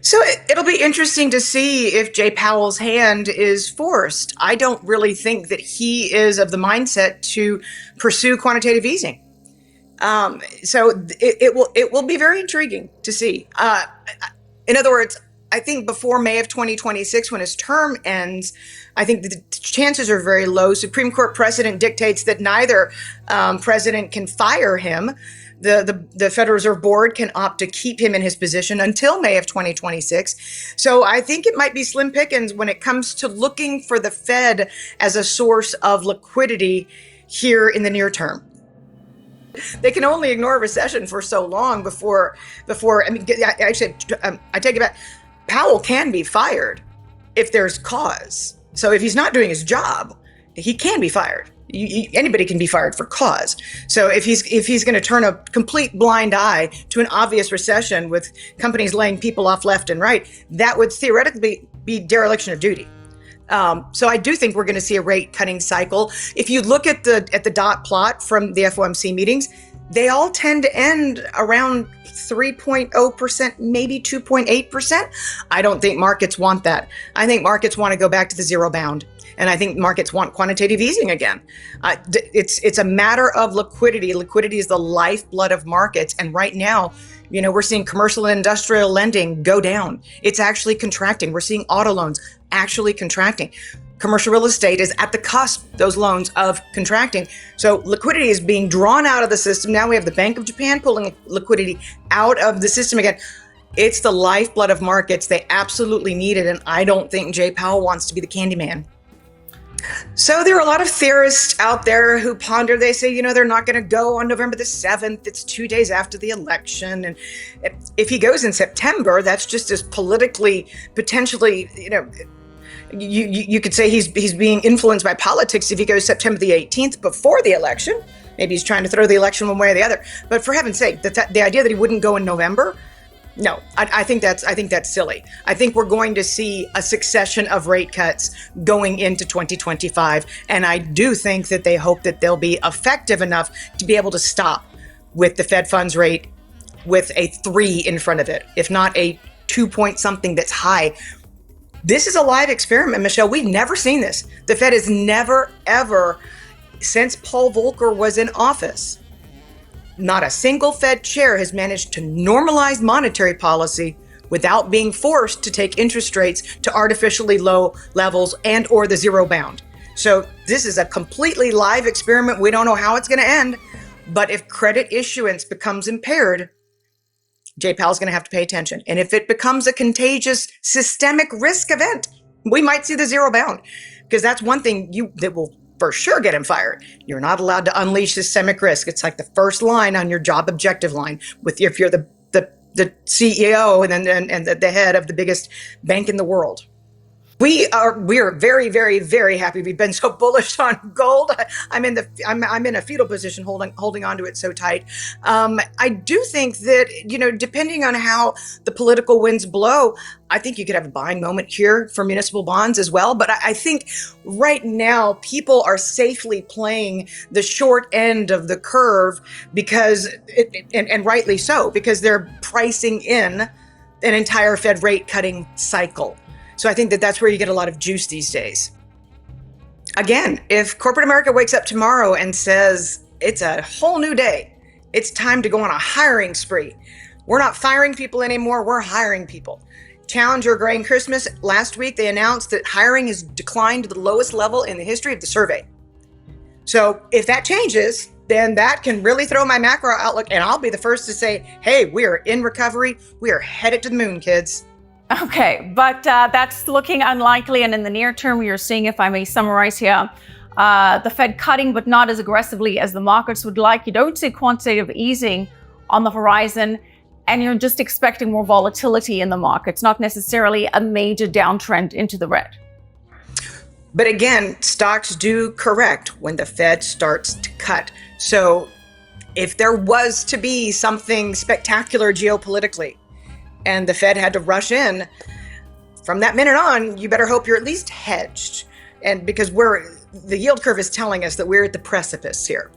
So it'll be interesting to see if Jay Powell's hand is forced. I don't really think that he is of the mindset to pursue quantitative easing. So it will be very intriguing to see. In other words, I think before May of 2026, when his term ends, I think the chances are very low. Supreme Court precedent dictates that neither president can fire him. The Federal Reserve Board can opt to keep him in his position until May of 2026. So I think it might be slim pickings when it comes to looking for the Fed as a source of liquidity here in the near term. They can only ignore recession for so long before I mean, actually, I take it back. Powell can be fired if there's cause. So if he's not doing his job, he can be fired. Anybody can be fired for cause. So if he's going to turn a complete blind eye to an obvious recession with companies laying people off left and right, that would theoretically be dereliction of duty. So I do think we're going to see a rate cutting cycle. If you look at the dot plot from the FOMC meetings, they all tend to end around 3.0%, maybe 2.8%. I don't think markets want that. I think markets want to go back to the zero bound. And I think markets want quantitative easing again. It's a matter of liquidity. Liquidity is the lifeblood of markets. And right now, we're seeing commercial and industrial lending go down. It's actually contracting. We're seeing auto loans actually contracting. Commercial real estate is at the cusp, those loans, of contracting. So liquidity is being drawn out of the system. Now we have the Bank of Japan pulling liquidity out of the system again. It's the lifeblood of markets. They absolutely need it. And I don't think Jay Powell wants to be the candy man. So there are a lot of theorists out there who ponder, they say, they're not going to go on November the 7th. It's 2 days after the election. And if he goes in September, that's just as politically, potentially, you could say he's being influenced by politics if he goes September the 18th before the election. Maybe he's trying to throw the election one way or the other. But for heaven's sake, the idea that he wouldn't go in November, no, I think that's silly. I think we're going to see a succession of rate cuts going into 2025. And I do think that they hope that they'll be effective enough to be able to stop with the Fed funds rate with a 3 in front of it, if not a 2 point something that's high. This is a live experiment, Michelle. We've never seen this. The Fed has never, ever, since Paul Volcker was in office, not a single Fed chair has managed to normalize monetary policy without being forced to take interest rates to artificially low levels and or the zero bound. So this is a completely live experiment. We don't know how it's going to end, but if credit issuance becomes impaired, Jay Powell's going to have to pay attention. And if it becomes a contagious systemic risk event, we might see the zero bound, because that's one thing that will for sure get him fired. You're not allowed to unleash systemic risk. It's like the first line on your job objective line if you're the CEO and the head of the biggest bank in the world. We are very, very, very happy. We've been so bullish on gold. I'm in a fetal position holding on to it so tight. I do think that, depending on how the political winds blow, I think you could have a buying moment here for municipal bonds as well. But I think right now people are safely playing the short end of the curve and rightly so, because they're pricing in an entire Fed rate cutting cycle. So I think that that's where you get a lot of juice these days. Again, if corporate America wakes up tomorrow and says it's a whole new day, it's time to go on a hiring spree. We're not firing people anymore, we're hiring people. Challenger Grain Christmas, last week they announced that hiring has declined to the lowest level in the history of the survey. So if that changes, then that can really throw my macro outlook, and I'll be the first to say, hey, we are in recovery. We are headed to the moon, kids. Okay, but that's looking unlikely. And in the near term, you're seeing, if I may summarize here, the Fed cutting, but not as aggressively as the markets would like. You don't see quantitative easing on the horizon, and you're just expecting more volatility in the markets, not necessarily a major downtrend into the red. But again, stocks do correct when the Fed starts to cut. So if there was to be something spectacular geopolitically, and the Fed had to rush in, from that minute on, you better hope you're at least hedged. And because the yield curve is telling us that we're at the precipice here.